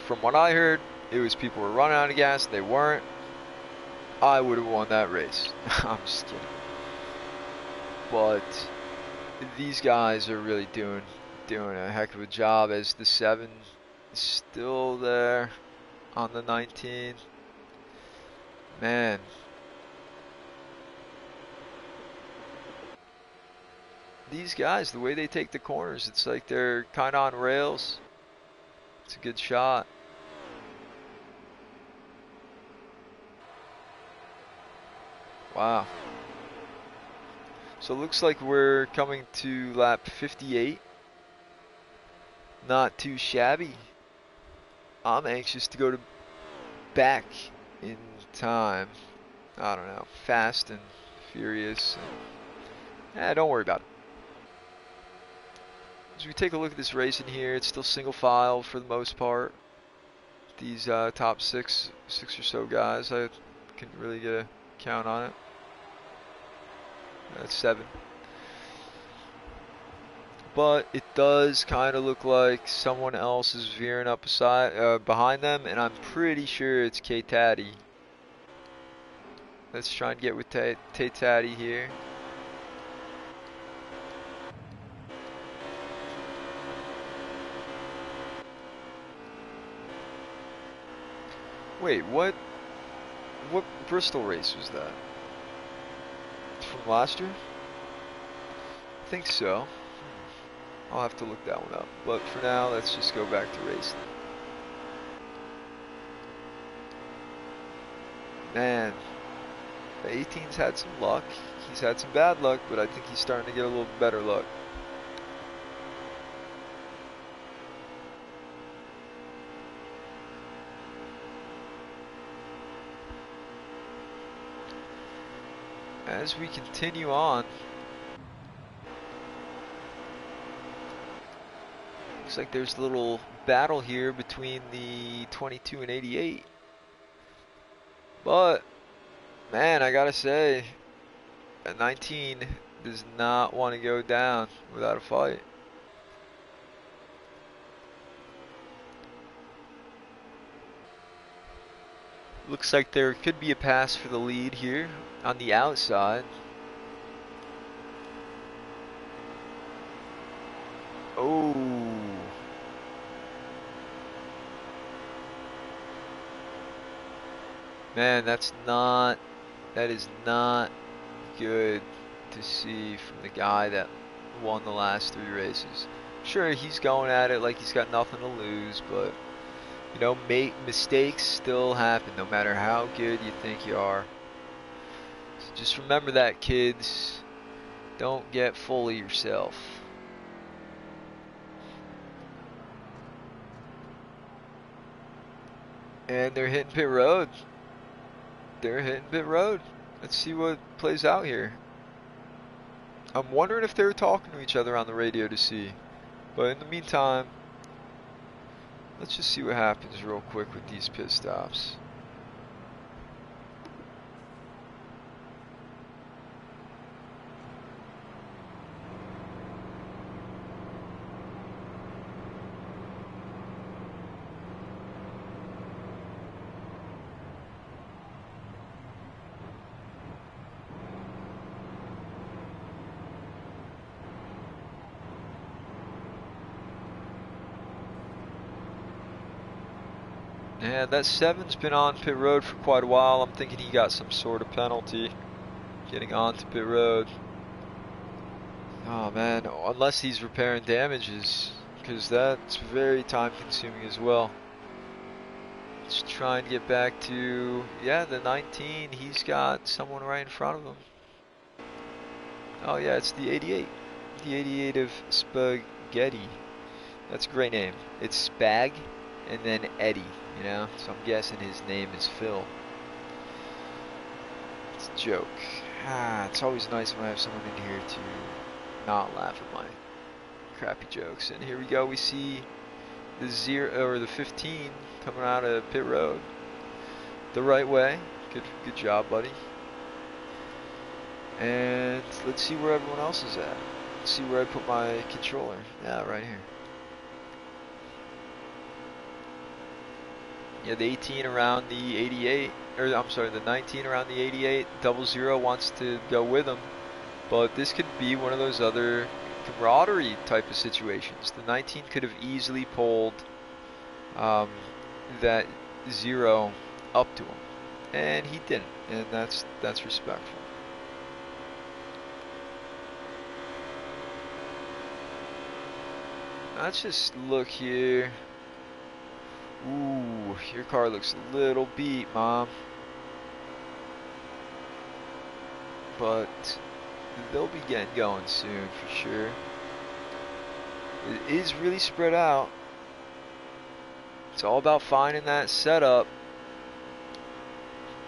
A: from what I heard, it was people were running out of gas. They weren't. I would have won that race. I'm just kidding. But these guys are really doing a heck of a job, as the 7 is still there on the 19. Man. These guys, the way they take the corners, it's like they're kind of on rails. It's a good shot. Wow. So it looks like we're coming to lap 58. Not too shabby. I'm anxious to go back in time. I don't know, Fast and Furious. Don't worry about it. As we take a look at this race in here, it's still single file for the most part. These top six or so guys, I couldn't really get a count on it. That's 7. But it does kind of look like someone else is veering up behind them, and I'm pretty sure it's K-Taddy. Let's try and get with Tay-Taddy here. Wait, what? What Bristol race was that? From last year? I think so. I'll have to look that one up. But for now, let's just go back to racing. Man, the 18's had some luck. He's had some bad luck, but I think he's starting to get a little better luck. As we continue on, looks like there's a little battle here between the 22 and 88. But, man, I gotta say, a 19 does not want to go down without a fight. Looks like there could be a pass for the lead here on the outside. Oh. Man, that is not good to see from the guy that won the last 3 races. Sure, he's going at it like he's got nothing to lose, but you know, mistakes still happen no matter how good you think you are. So just remember that, kids. Don't get full of yourself. And they're hitting pit road. They're hitting pit road. Let's see what plays out here. I'm wondering if they're talking to each other on the radio to see. But in the meantime, let's just see what happens real quick with these pit stops. Yeah, that 7's been on pit road for quite a while. I'm thinking he got some sort of penalty getting onto pit road. Oh man, unless he's repairing damages, because that's very time consuming as well. Let's try and get back to, yeah, the 19. He's got someone right in front of him. Oh yeah, it's the 88. The 88 of Spaghetti. That's a great name. It's Spag and then Eddie, you know? So I'm guessing his name is Phil. It's a joke. It's always nice when I have someone in here to not laugh at my crappy jokes. And here we go. We see the 0 or the 15 coming out of pit road the right way. Good job, buddy. And let's see where everyone else is at. Let's see where I put my controller. Yeah, right here. Yeah, the 18 around the 88, or I'm sorry, the 19 around the 88. 00 wants to go with him, but this could be one of those other camaraderie type of situations. The 19 could have easily pulled that 0 up to him, and he didn't, and that's respectful. Let's just look here. Ooh, your car looks a little beat, Mom. But they'll be getting going soon for sure. It is really spread out. It's all about finding that setup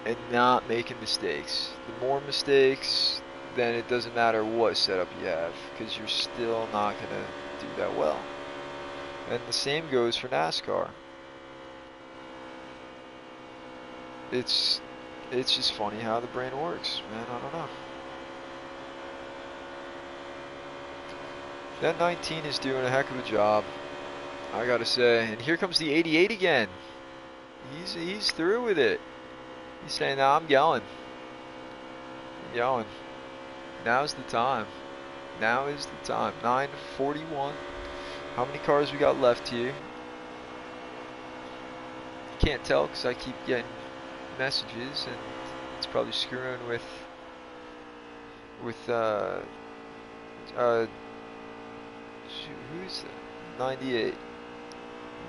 A: and not making mistakes. The more mistakes, then it doesn't matter what setup you have, because you're still not going to do that well. And the same goes for NASCAR. It's just funny how the brain works, man. I don't know. That 19 is doing a heck of a job, I gotta say. And here comes the 88 again. He's through with it. He's saying, "Nah, I'm going. I'm going. Now's the time. Now is the time." 9:41. How many cars we got left here? can't tell because I keep getting messages, and it's probably screwing with who's that? 98.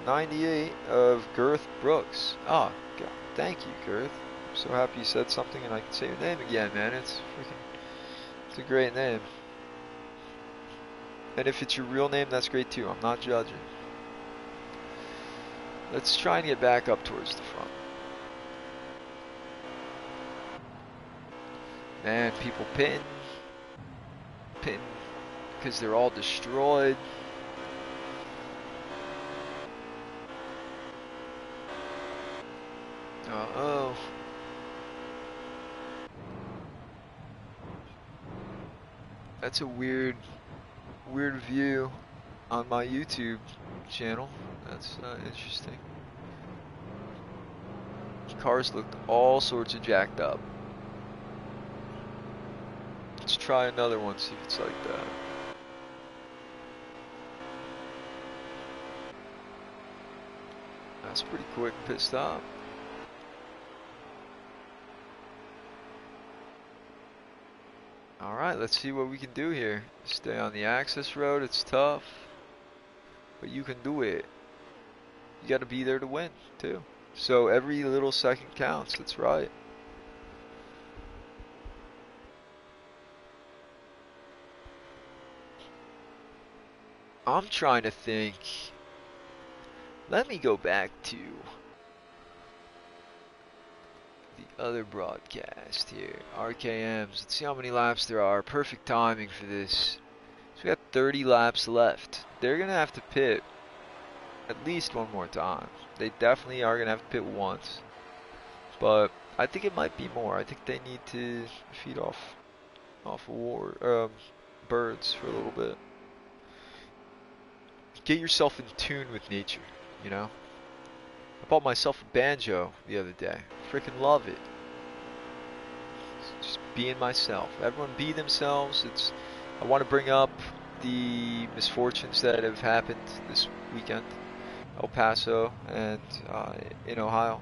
A: 98 of Girth Brooks. Oh, God, thank you, Girth. I'm so happy you said something and I can say your name again, man. It's a great name. And if it's your real name, that's great too. I'm not judging. Let's try and get back up towards the front. Man, people pitting because they're all destroyed. Uh-oh. That's a weird view on my YouTube channel. That's interesting. Cars looked all sorts of jacked up. Let's try another one, see if it's like that. That's pretty quick pit stop. Alright, let's see what we can do here. Stay on the access road, it's tough. But you can do it. You gotta be there to win, too. So every little second counts, that's right. I'm trying to think. Let me go back to the other broadcast here. RKMs. Let's see how many laps there are. Perfect timing for this. So we got 30 laps left. They're going to have to pit at least one more time. They definitely are going to have to pit once. But I think it might be more. I think they need to feed off birds for a little bit. Get yourself in tune with nature, you know? I bought myself a banjo the other day. Freaking love it. Just being myself. Everyone be themselves. I want to bring up the misfortunes that have happened this weekend. El Paso and in Ohio.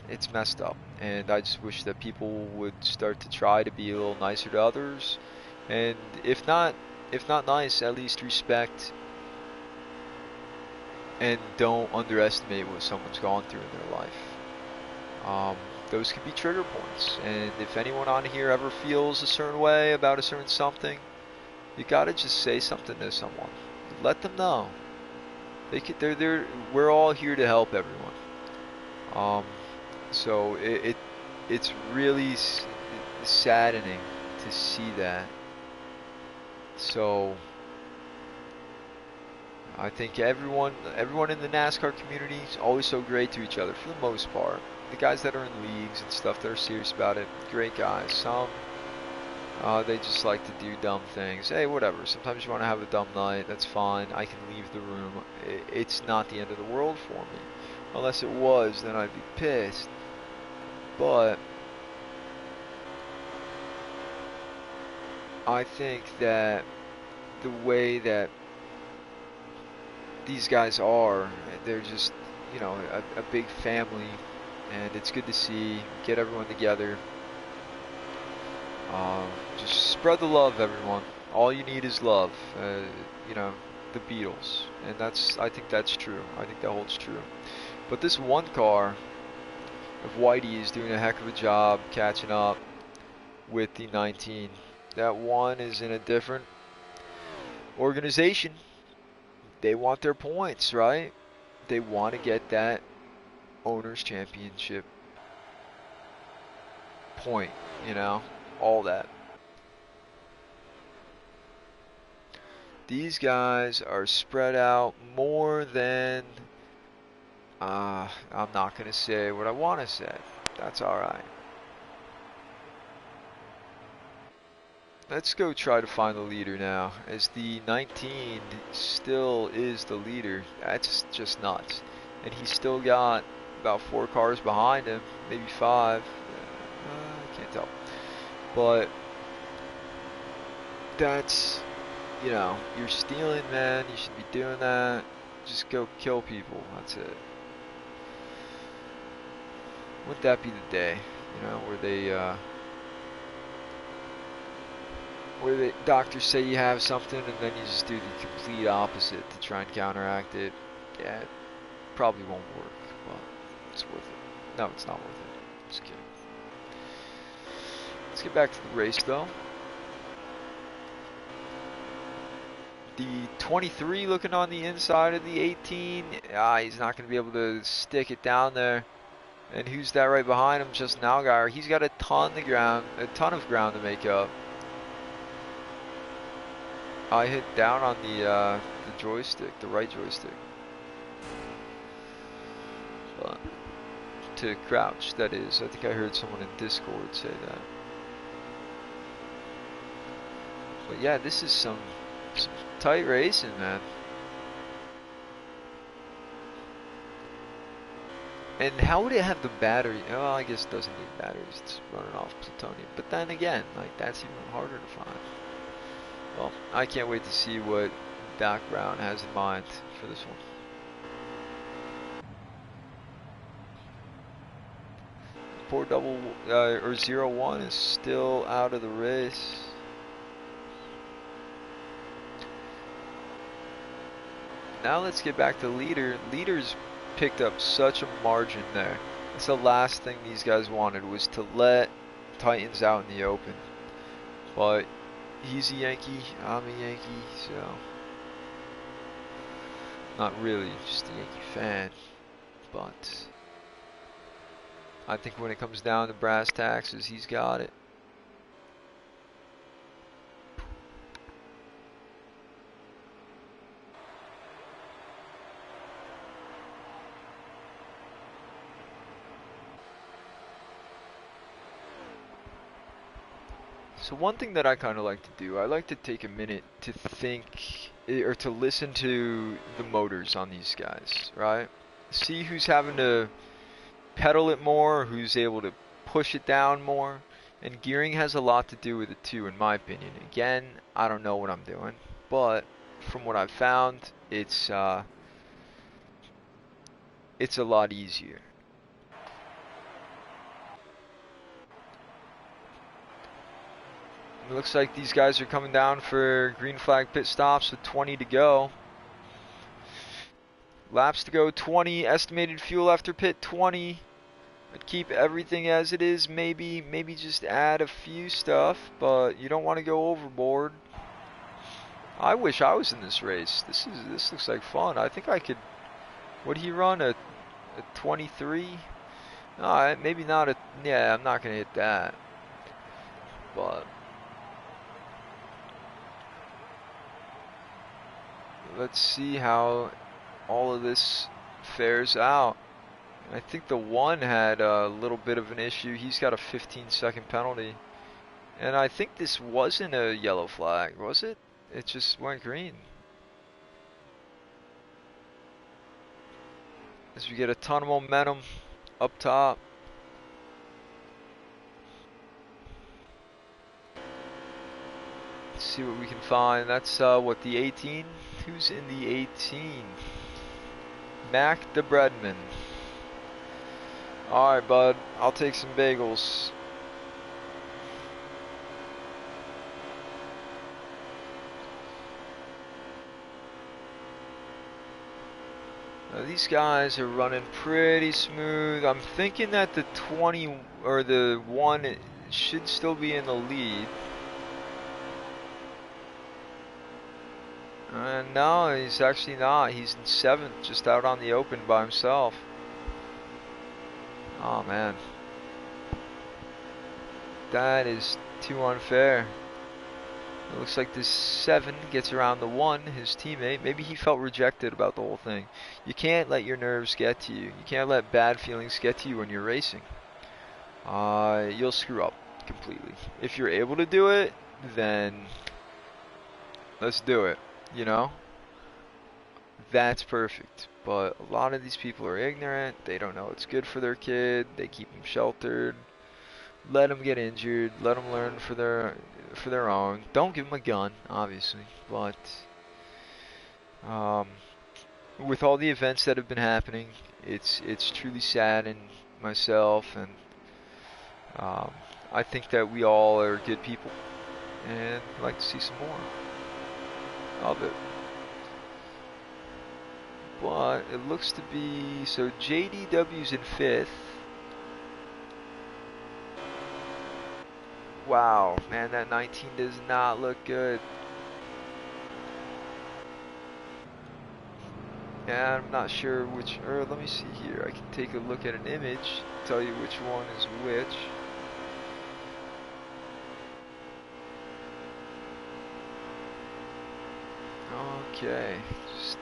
A: It's messed up. And I just wish that people would start to try to be a little nicer to others. And if not nice, at least respect and don't underestimate what someone's gone through in their life. Those could be trigger points, and if anyone on here ever feels a certain way about a certain something, you gotta just say something to someone. Let them know. We're all here to help everyone. So it's really saddening to see that. So I think everyone in the NASCAR community is always so great to each other for the most part. The guys that are in leagues and stuff that are serious about it, great guys. Some they just like to do dumb things. Hey, whatever. Sometimes you want to have a dumb night. That's fine. I can leave the room. It's not the end of the world for me. Unless it was, then I'd be pissed. But I think that the way that these guys are, they're just, a big family, and it's good to see, get everyone together. Just spread the love, everyone. All you need is love. The Beatles, and I think that's true. I think that holds true. But this one car of Whitey is doing a heck of a job catching up with the 19. That one is in a different organization. They want their points, right? They want to get that owner's championship point, all that. These guys are spread out more than, I'm not going to say what I want to say. That's alright. Let's go try to find the leader now, as the 19 still is the leader. That's just nuts. And he's still got about 4 cars behind him, maybe 5. I can't tell. But that's, you're stealing, man. You should be doing that. Just go kill people. That's it. Wouldn't that be the day, you know, where the doctors say you have something and then you just do the complete opposite to try and counteract it? Yeah, it probably won't work, but it's worth it. No, it's not worth it. Just kidding. Let's get back to the race though. The 23 looking on the inside of the 18. He's not going to be able to stick it down there. And who's that right behind him? Just Nalgaier. He's got a ton of ground to make up. I hit down on the joystick, the right joystick. But to crouch, that is. I think I heard someone in Discord say that. But yeah, this is some tight racing, man. And how would it have the battery? Well, I guess it doesn't need batteries. It's running off plutonium. But then again, like, that's even harder to find. Well, I can't wait to see what Doc Brown has in mind for this one. Poor double or 0-1 is still out of the race. Now let's get back to leader. Leader's picked up such a margin there. It's the last thing these guys wanted, was to let Titans out in the open. But he's a Yankee, I'm a Yankee, so not really, just a Yankee fan. But I think when it comes down to brass taxes, he's got it. So one thing that I kind of like to do, I like to take a minute to think, or to listen to the motors on these guys, right? See who's having to pedal it more, who's able to push it down more. And gearing has a lot to do with it too, in my opinion. Again, I don't know what I'm doing, but from what I've found, it's a lot easier. It looks like these guys are coming down for green flag pit stops with 20 to go. Laps to go 20, estimated fuel after pit 20. I'd keep everything as it is, maybe just add a few stuff, but you don't want to go overboard. I wish I was in this race. This looks like fun. I think I could. Would he run a 23? No, maybe not a. Yeah, I'm not gonna hit that. But let's see how all of this fares out. I think the one had a little bit of an issue. He's got a 15-second penalty. And I think this wasn't a yellow flag, was it? It just went green. As we get a ton of momentum up top. Let's see what we can find. That's what, the 18? Who's in the 18? Mac the Breadman. Alright, bud. I'll take some bagels. Now, these guys are running pretty smooth. I'm thinking that the 20 or the 1 should still be in the lead. No, he's actually not. He's in 7th, just out on the open by himself. Oh man, that is too unfair. It looks like this 7 gets around the 1, his teammate. Maybe he felt rejected about the whole thing. You can't let your nerves get to you. You can't let bad feelings get to you when you're racing. You'll screw up completely. If you're able to do it, then let's do it, you know? That's perfect. But a lot of these people are ignorant. They don't know what's good for their kid. They keep them sheltered. Let them get injured. Let them learn for their own. Don't give them a gun, obviously. But with all the events that have been happening, it's truly sad, and myself, and I think that we all are good people, and I'd like to see some more of it. But it looks to be, so JDW's in 5th. Wow, man, that 19 does not look good. Yeah, I'm not sure which, or let me see here. I can take a look at an image, tell you which one is which. Okay, just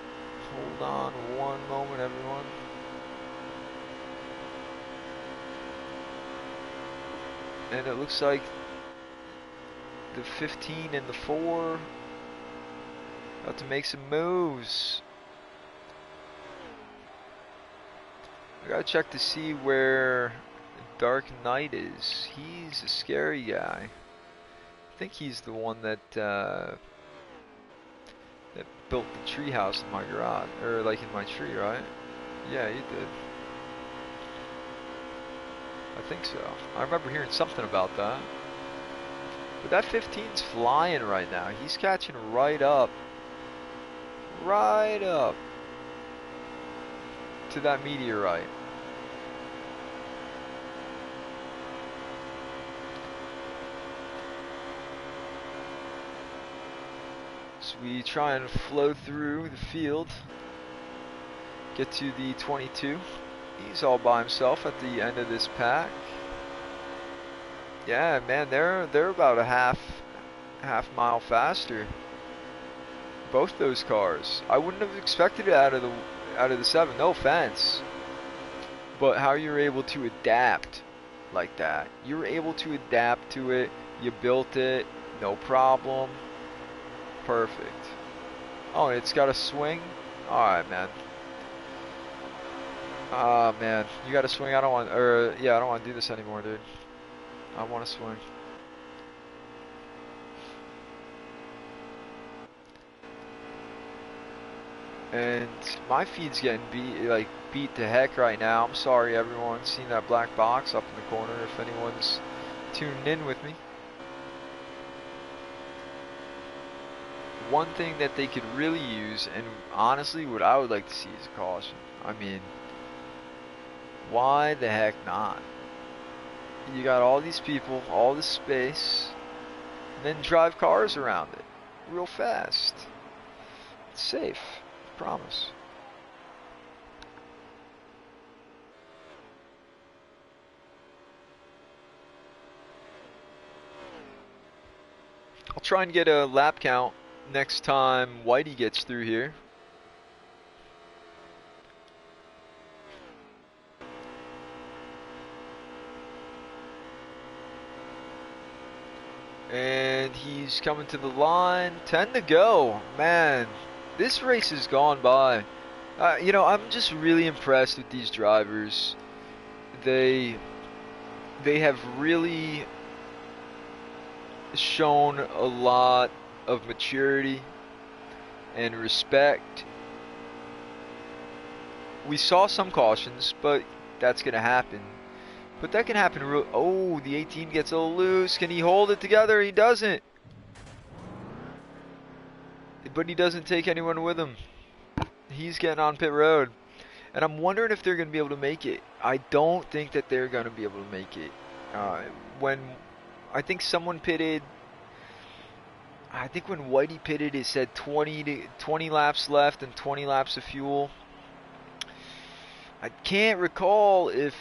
A: hold on one moment, everyone. And it looks like the 15 and the 4 about to make some moves. I gotta check to see where Dark Knight is. He's a scary guy. I think he's the one that that built the tree house in my garage, or like in my tree, right? Yeah, he did. I think so. I remember hearing something about that. But that 15's flying right now. He's catching right up to that meteorite. So we try and flow through the field, get to the 22. He's all by himself at the end of this pack. Yeah, man, they're about a half mile faster. Both those cars. I wouldn't have expected it out of the 7. No offense, but how you're able to adapt like that? You're able to adapt to it. You built it, no problem. Perfect. Oh, it's got a swing. All right, man. Ah, man, you got to swing. I don't want, or yeah, I don't want to do this anymore, dude. I want to swing. And my feed's getting beat to heck right now. I'm sorry, everyone. Seeing that black box up in the corner. If anyone's tuned in with me. One thing that they could really use, and honestly, what I would like to see is a caution. I mean, why the heck not? You got all these people, all this space, and then drive cars around it real fast. It's safe, I promise. I'll try and get a lap count next time Whitey gets through here. And he's coming to the line. 10 to go. Man, this race has gone by. You know, I'm just really impressed with these drivers. They have really shown a lot of maturity and respect. We saw some cautions, but that's going to happen. But that can happen real. Oh, the 18 gets a little loose. Can he hold it together? He doesn't. But he doesn't take anyone with him. He's getting on pit road. And I'm wondering if they're going to be able to make it. I don't think that they're going to be able to make it. When I think someone pitted, I think when Whitey pitted, it said 20 laps left and 20 laps of fuel. I can't recall if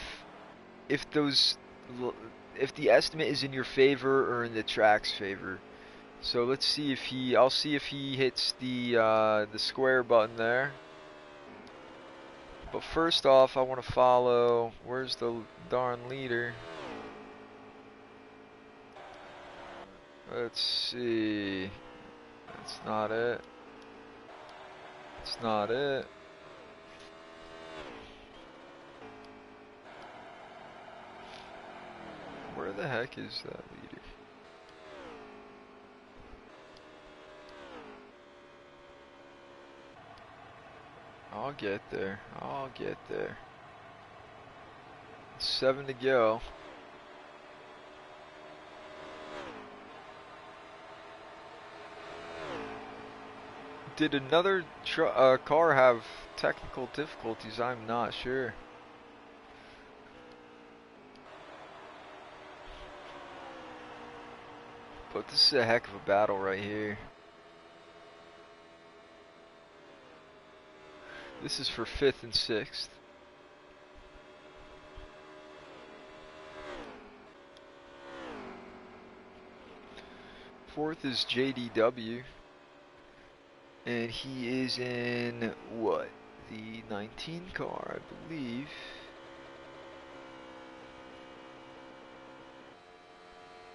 A: the estimate is in your favor or in the track's favor. So let's see if I'll see if he hits the square button there. But first off, I want to follow. Where's the darn leader? Let's see. That's not it. It's not it. Where the heck is that leader? I'll get there. I'll get there. 7 to go. Did another car have technical difficulties? I'm not sure. But this is a heck of a battle right here. This is for 5th and 6th. Fourth is JDW. And he is in, what? The 19 car, I believe.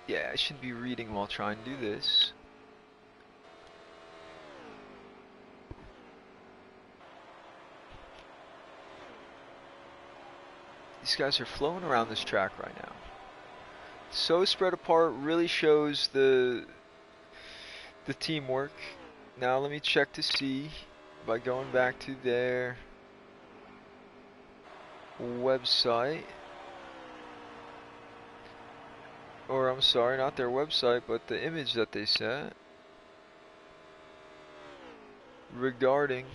A: Yeah, I should be reading while trying to do this. These guys are flowing around this track right now. So spread apart, really shows the teamwork. Now let me check to see by going back to their website. Or I'm sorry, not their website, but the image that they sent regarding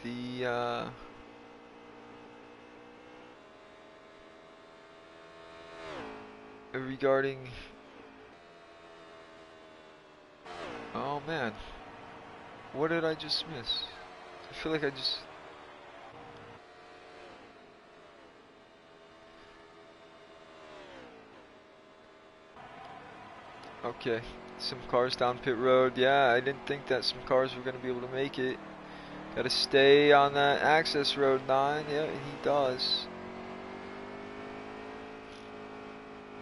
A: the oh man, what did I just miss? I feel like I just okay, some cars down pit road. Yeah, I didn't think that some cars were gonna be able to make it. Gotta stay on that access road 9. Yeah, and he does.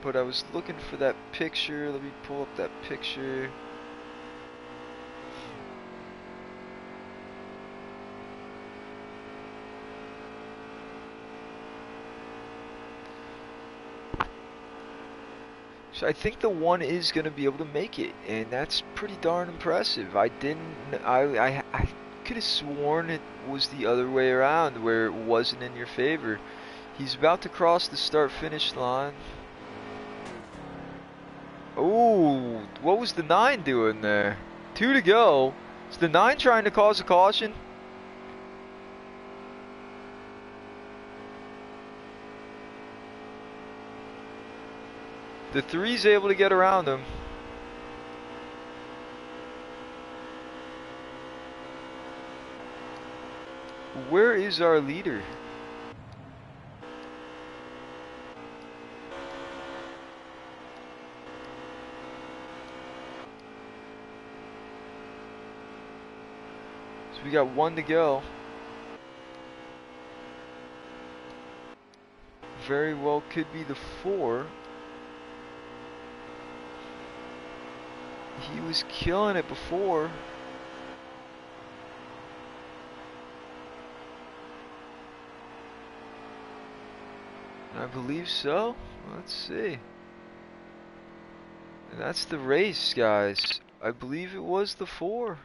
A: But I was looking for that picture. Let me pull up that picture. So I think the one is going to be able to make it, and that's pretty darn impressive. I could have sworn it was the other way around, where it wasn't in your favor. He's about to cross the start-finish line. Oh, what was the 9 doing there? 2 to go. Is the 9 trying to cause a caution? The 3's able to get around him. Where is our leader? So we got 1 to go. Very well could be the 4. He was killing it before. I believe so. Let's see. And that's the race, guys. I believe it was the 4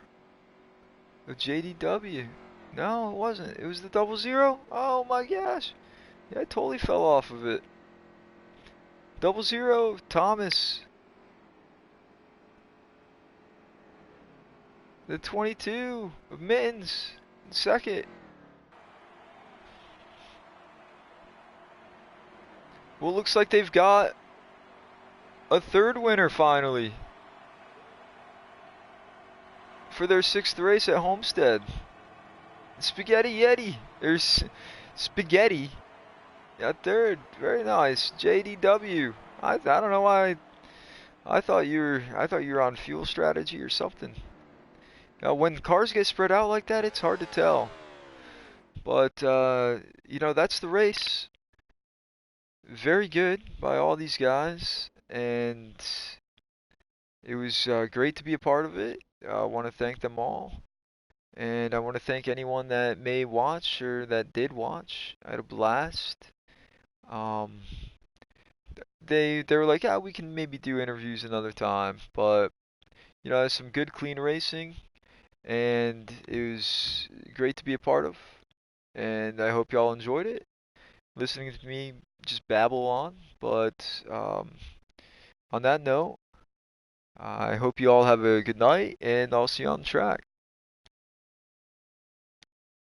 A: of JDW. No, it wasn't. It was the 00. Oh my gosh. Yeah, I totally fell off of it. 00, Thomas. The 22 of Mittens, second. Well, looks like they've got a 3rd winner finally for their 6th race at Homestead. Spaghetti Yeti. There's Spaghetti. Got 3rd. Very nice. JDW. I don't know why. I thought you were on fuel strategy or something. Now, when cars get spread out like that, it's hard to tell. But you know, that's the race. Very good by all these guys, and it was great to be a part of it. I want to thank them all, and I want to thank anyone that may watch or that did watch. I had a blast. Um, they were like, yeah, we can maybe do interviews another time, but you know, some good clean racing, and it was great to be a part of, and I hope y'all enjoyed it. listening to me just babble on. But on that note, I hope you all have a good night, and I'll see you on the track.